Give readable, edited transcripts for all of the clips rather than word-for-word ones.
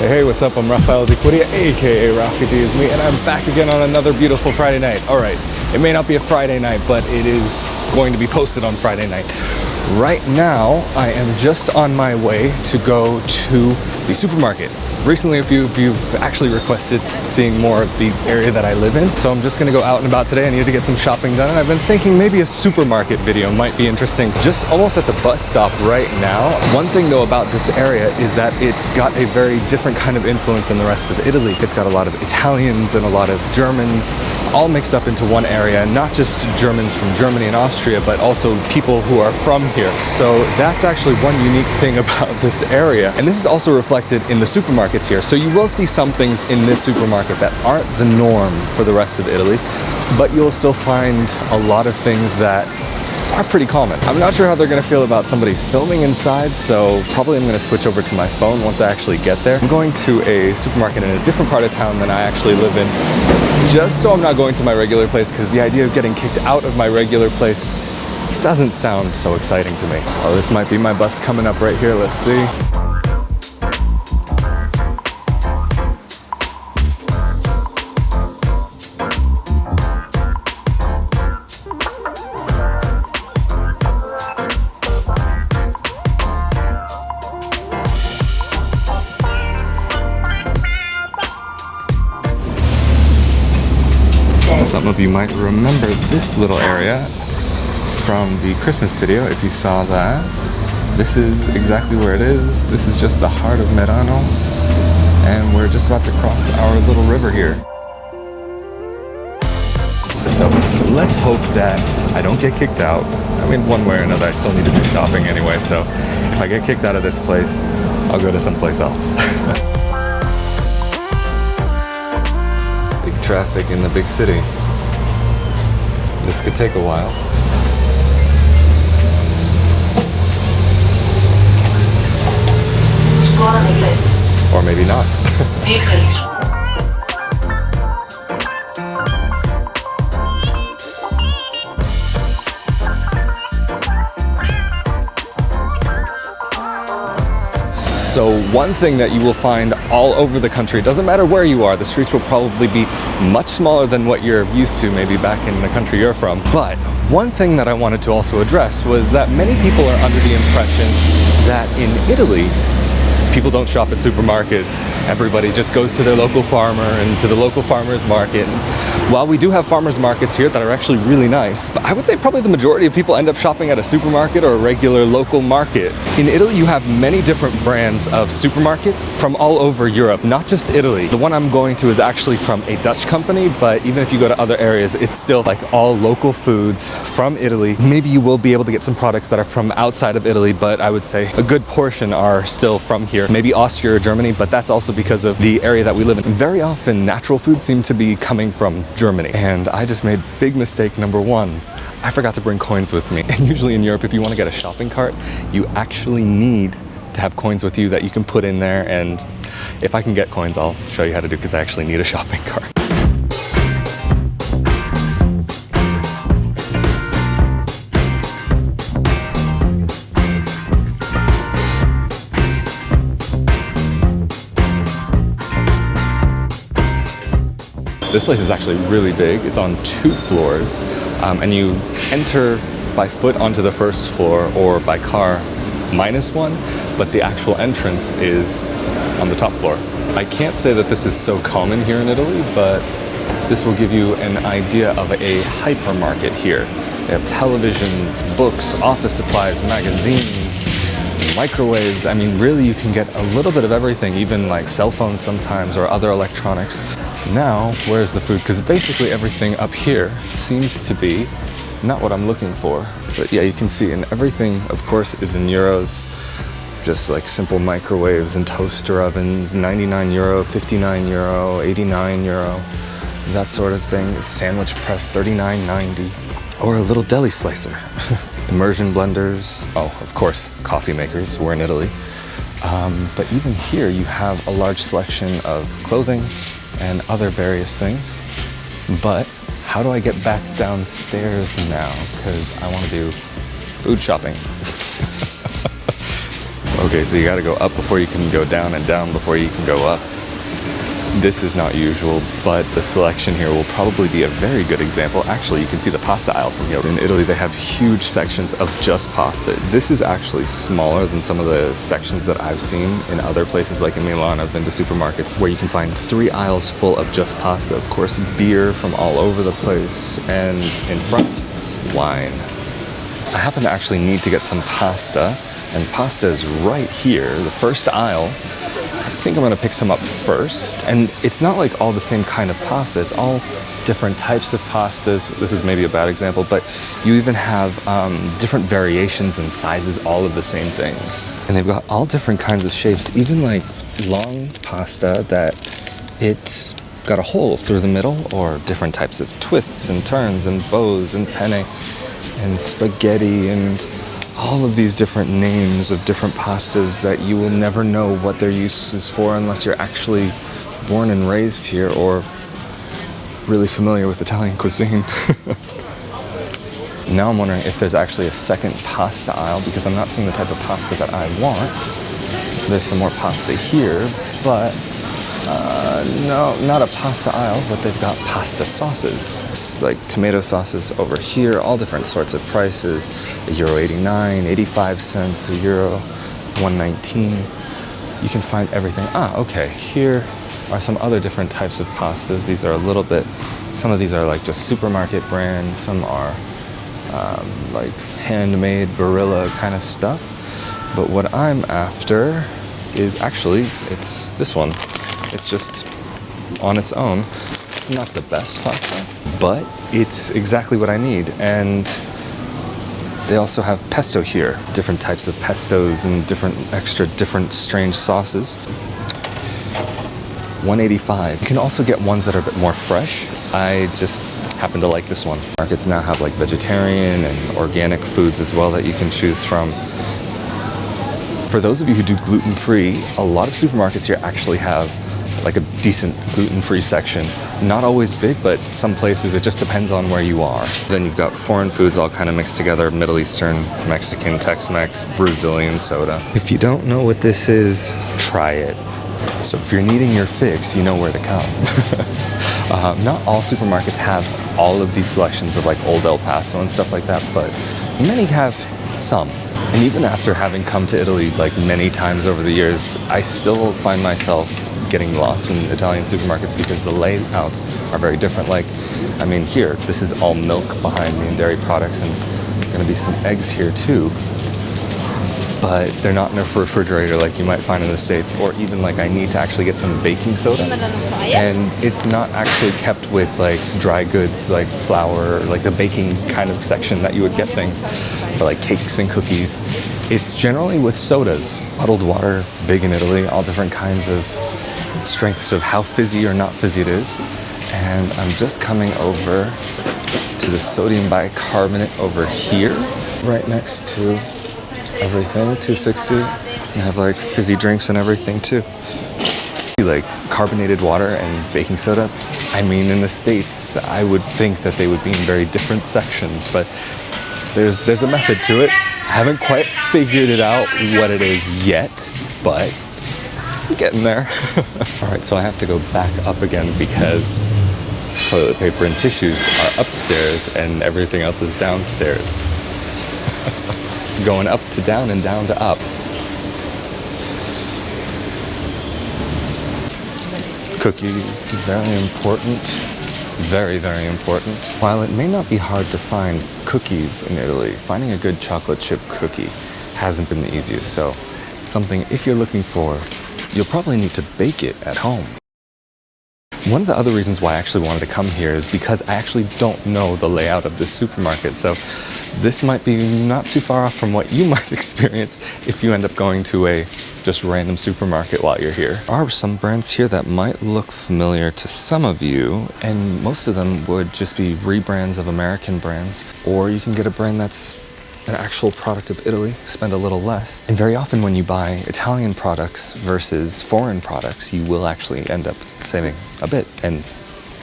Hey, what's up? I'm Rafael, aka Rafi D is me, and I'm back again on another beautiful Friday night. Alright, it may not be a Friday night, but it is going to be posted on Friday night. Right now, I am just on my way to go to the supermarket. Recently, a few of you have actually requested seeing more of the area that I live in, so I'm just gonna go out and about today. I need to get some shopping done, and I've been thinking maybe a supermarket video might be interesting. Just almost at the bus stop right now. One thing though about this area is that it's got a very different kind of influence than the rest of Italy. It's got a lot of Italians and a lot of Germans all mixed up into one area, and not just Germans from Germany and Austria, but also people who are from here. So that's actually one unique thing about this area, and this is also reflected in the supermarket here. So you will see some things in this supermarket that aren't the norm for the rest of Italy, but you'll still find a lot of things that are pretty common. I'm not sure how they're gonna feel about somebody filming inside, so probably I'm gonna switch over to my phone once I actually get there. I'm going to a supermarket in a different part of town than I actually live in, just so I'm not going to my regular place, because the idea of getting kicked out of my regular place doesn't sound so exciting to me. Oh, this might be my bus coming up right here. Let's see. Some of you might remember this little area from the Christmas video, if you saw that. This is exactly where it is. This is just the heart of Merano, and we're just about to cross our little river here. So let's hope that I don't get kicked out. I mean, one way or another, I still need to do shopping anyway, so if I get kicked out of this place, I'll go to someplace else. Big traffic in the big city. This could take a while. Or maybe not. So one thing that you will find all over the country, doesn't matter where you are, the streets will probably be much smaller than what you're used to maybe back in the country you're from. But one thing that I wanted to also address was that many people are under the impression that in Italy, people don't shop at supermarkets. Everybody just goes to their local farmer and to the local farmer's market. While we do have farmers markets here that are actually really nice, I would say probably the majority of people end up shopping at a supermarket or a regular local market. In Italy, you have many different brands of supermarkets from all over Europe, not just Italy. The one I'm going to is actually from a Dutch company, but even if you go to other areas, it's still like all local foods from Italy. Maybe you will be able to get some products that are from outside of Italy, but I would say a good portion are still from here. Maybe Austria or Germany, but that's also because of the area that we live in. Very often, natural foods seem to be coming from Germany. And I just made big mistake number one. I forgot to bring coins with me. And usually in Europe, if you want to get a shopping cart, you actually need to have coins with you that you can put in there. And if I can get coins, I'll show you how to do, because I actually need a shopping cart. This place is actually really big. It's on 2 floors, and you enter by foot onto the first floor or by car -1, but the actual entrance is on the top floor. I can't say that this is so common here in Italy, but this will give you an idea of a hypermarket here. They have televisions, books, office supplies, magazines, microwaves. I mean, really, you can get a little bit of everything, even like cell phones sometimes or other electronics. Now, where's the food? Because basically everything up here seems to be not what I'm looking for. But yeah, you can see, and everything, of course, is in euros. Just like simple microwaves and toaster ovens, 99 euro, 59 euro, 89 euro, that sort of thing. Sandwich press, 39.90. Or a little deli slicer. Immersion blenders. Oh, of course, coffee makers. We're in Italy. But even here, you have a large selection of clothing and other various things. But how do I get back downstairs now? Because I want to do food shopping. Okay, so you gotta go up before you can go down and down before you can go up. This is not usual, but the selection here will probably be a very good example. Actually, you can see the pasta aisle from here. In Italy, they have huge sections of just pasta. This is actually smaller than some of the sections that I've seen in other places, like in Milan. I've been to supermarkets where you can find 3 aisles full of just pasta. Of course, beer from all over the place, and in front, wine. I happen to actually need to get some pasta, and pasta is right here, the first aisle. I think I'm gonna pick some up first. And it's not like all the same kind of pasta, it's all different types of pastas. This is maybe a bad example, but you even have different variations and sizes, all of the same things. And they've got all different kinds of shapes, even like long pasta that it's got a hole through the middle, or different types of twists and turns and bows and penne and spaghetti and all of these different names of different pastas that you will never know what their use is for unless you're actually born and raised here or really familiar with Italian cuisine. Now I'm wondering if there's actually a second pasta aisle, because I'm not seeing the type of pasta that I want. There's some more pasta here, but no, not a pasta aisle, but they've got pasta sauces. It's like tomato sauces over here, all different sorts of prices. €1.89, 85 cents, €1, 1.19. You can find everything. Okay, here are some other different types of pastas. These are a little bit, some of these are like just supermarket brands, some are like handmade Barilla kind of stuff. But what I'm after is actually, it's this one. It's just on its own. It's not the best pasta, but it's exactly what I need. And they also have pesto here. Different types of pestos and different strange sauces. $1.85. You can also get ones that are a bit more fresh. I just happen to like this one. Markets now have like vegetarian and organic foods as well that you can choose from. For those of you who do gluten-free, a lot of supermarkets here actually have like a decent gluten-free section. Not always big, but some places it just depends on where you are. Then you've got foreign foods all kind of mixed together: Middle Eastern, Mexican, Tex-Mex, Brazilian soda. If you don't know what this is, try it. So if you're needing your fix, you know where to come. Not all supermarkets have all of these selections of like Old El Paso and stuff like that, but many have some. And even after having come to Italy like many times over the years, I still find myself getting lost in Italian supermarkets because the layouts are very different. Like, I mean, here, this is all milk behind me and dairy products, and gonna be some eggs here too. But they're not in a refrigerator like you might find in the States, or even like I need to actually get some baking soda. And it's not actually kept with like dry goods like flour, like the baking kind of section that you would get things for like cakes and cookies. It's generally with sodas. Bottled water, big in Italy, all different kinds of strengths of how fizzy or not fizzy it is. And I'm just coming over to the sodium bicarbonate over here, right next to everything, 260. And have like fizzy drinks and everything too. Like carbonated water and baking soda. I mean, in the States, I would think that they would be in very different sections, but there's a method to it. I haven't quite figured it out what it is yet, but I'm getting there. All right, so I have to go back up again because toilet paper and tissues are upstairs and everything else is downstairs. Going up to down and down to up. Cookies, very important. Very, very important. While it may not be hard to find cookies in Italy, finding a good chocolate chip cookie hasn't been the easiest. So it's something, if you're looking for, you'll probably need to bake it at home. One of the other reasons why I actually wanted to come here is because I actually don't know the layout of this supermarket. So this might be not too far off from what you might experience if you end up going to a just random supermarket while you're here. There are some brands here that might look familiar to some of you, and most of them would just be rebrands of American brands, or you can get a brand that's an actual product of Italy, spend a little less. And very often when you buy Italian products versus foreign products, you will actually end up saving a bit, and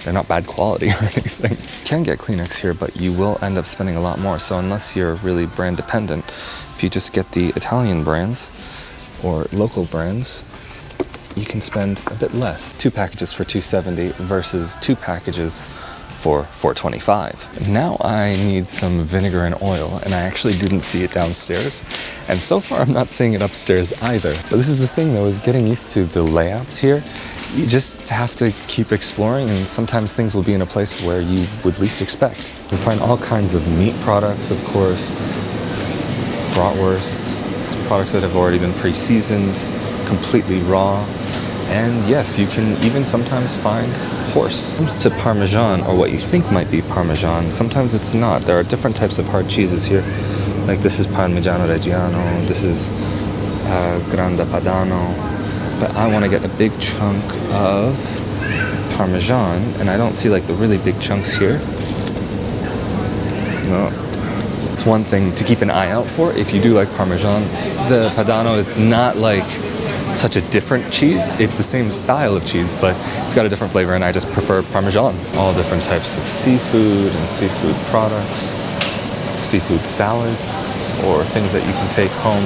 they're not bad quality or anything. You can get Kleenex here, but you will end up spending a lot more. So unless you're really brand dependent, if you just get the Italian brands, or local brands, you can spend a bit less. 2 packages for $2.70 versus 2 packages for $4.25. Now I need some vinegar and oil, and I actually didn't see it downstairs. And so far I'm not seeing it upstairs either. But this is the thing though, is getting used to the layouts here. You just have to keep exploring, and sometimes things will be in a place where you would least expect. You find all kinds of meat products, of course, bratwursts, products that have already been pre-seasoned, completely raw. And yes, you can even sometimes find horse. When it comes to Parmesan, or what you think might be Parmesan, sometimes it's not. There are different types of hard cheeses here. Like this is Parmigiano Reggiano, this is Grande Padano. But I want to get a big chunk of Parmesan, and I don't see like the really big chunks here. No. It's one thing to keep an eye out for if you do like Parmesan. The Padano, it's not like such a different cheese. It's the same style of cheese, but it's got a different flavor, and I just prefer Parmesan. All different types of seafood and seafood products, seafood salads, or things that you can take home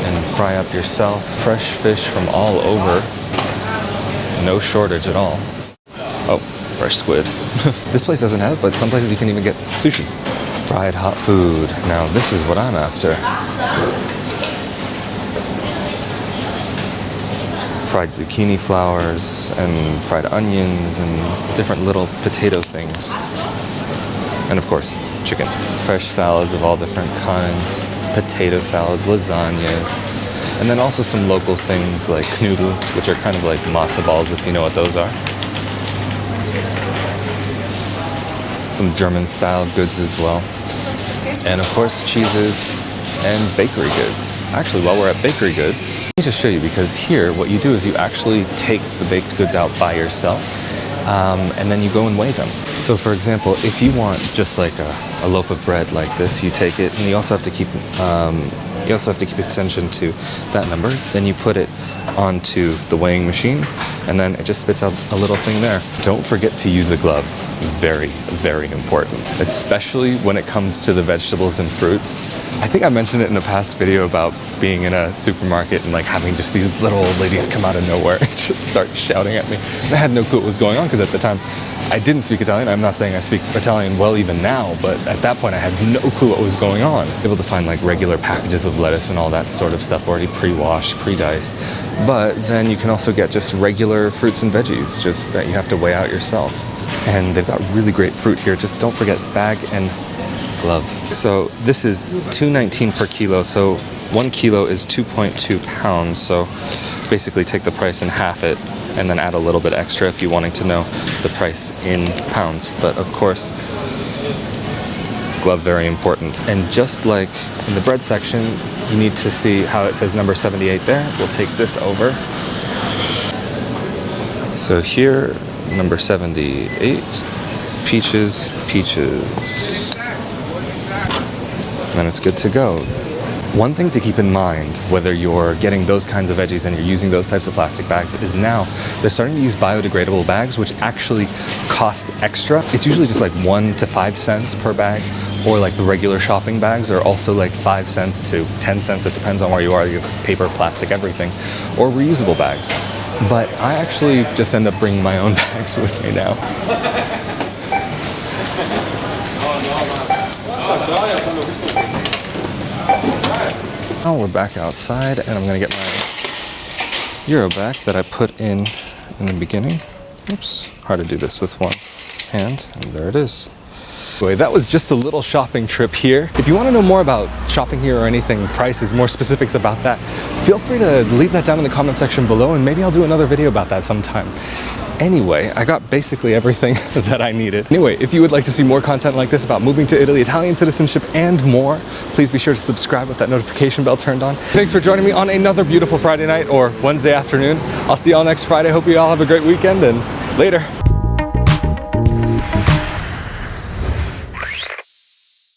and fry up yourself. Fresh fish from all over. No shortage at all. Oh, fresh squid. This place doesn't have it, but some places you can even get sushi. Fried hot food. Now this is what I'm after. Fried zucchini flowers and fried onions and different little potato things. And of course, chicken. Fresh salads of all different kinds. Potato salads, lasagnas. And then also some local things like knödel, which are kind of like matzo balls if you know what those are. Some German style goods as well. And of course, cheeses and bakery goods. Actually, while we're at bakery goods, let me just show you, because here what you do is you actually take the baked goods out by yourself, and then you go and weigh them. So for example, if you want just like a loaf of bread like this, you take it, and you also have to keep attention to that number. Then you put it onto the weighing machine, and then it just spits out a little thing there. Don't forget to use a glove. Very, very important, especially when it comes to the vegetables and fruits. I think I mentioned it in a past video about being in a supermarket and like having just these little old ladies come out of nowhere and just start shouting at me. And I had no clue what was going on, because at the time I didn't speak Italian. I'm not saying I speak Italian well even now, but at that point I had no clue what was going on. Able to find like regular packages of lettuce and all that sort of stuff already pre-washed, pre-diced. But then you can also get just regular fruits and veggies, just that you have to weigh out yourself. And they've got really great fruit here. Just don't forget bag and glove. So this is $2.19 per kilo. So 1 kilo is 2.2 pounds. So basically take the price and half it, and then add a little bit extra if you're wanting to know the price in pounds. But of course, glove very important. And just like in the bread section, you need to see how it says number 78 there. We'll take this over. So here, number 78, peaches. And it's good to go. One thing to keep in mind, whether you're getting those kinds of veggies and you're using those types of plastic bags, is now they're starting to use biodegradable bags, which actually cost extra. It's usually just like 1 to 5 cents per bag, or like the regular shopping bags are also like 5 cents to 10 cents. It depends on where you are. You have paper, plastic, everything, or reusable bags. But I actually just end up bringing my own bags with me now. Now we're back outside, and I'm gonna get my Euro back that I put in the beginning. Oops, hard to do this with one hand, and there it is. Anyway, that was just a little shopping trip here. If you want to know more about shopping here or anything, prices, more specifics about that, feel free to leave that down in the comment section below, and maybe I'll do another video about that sometime. Anyway, I got basically everything that I needed. Anyway, if you would like to see more content like this about moving to Italy, Italian citizenship, and more, please be sure to subscribe with that notification bell turned on. Thanks for joining me on another beautiful Friday night or Wednesday afternoon. I'll see y'all next Friday. Hope you all have a great weekend, and later.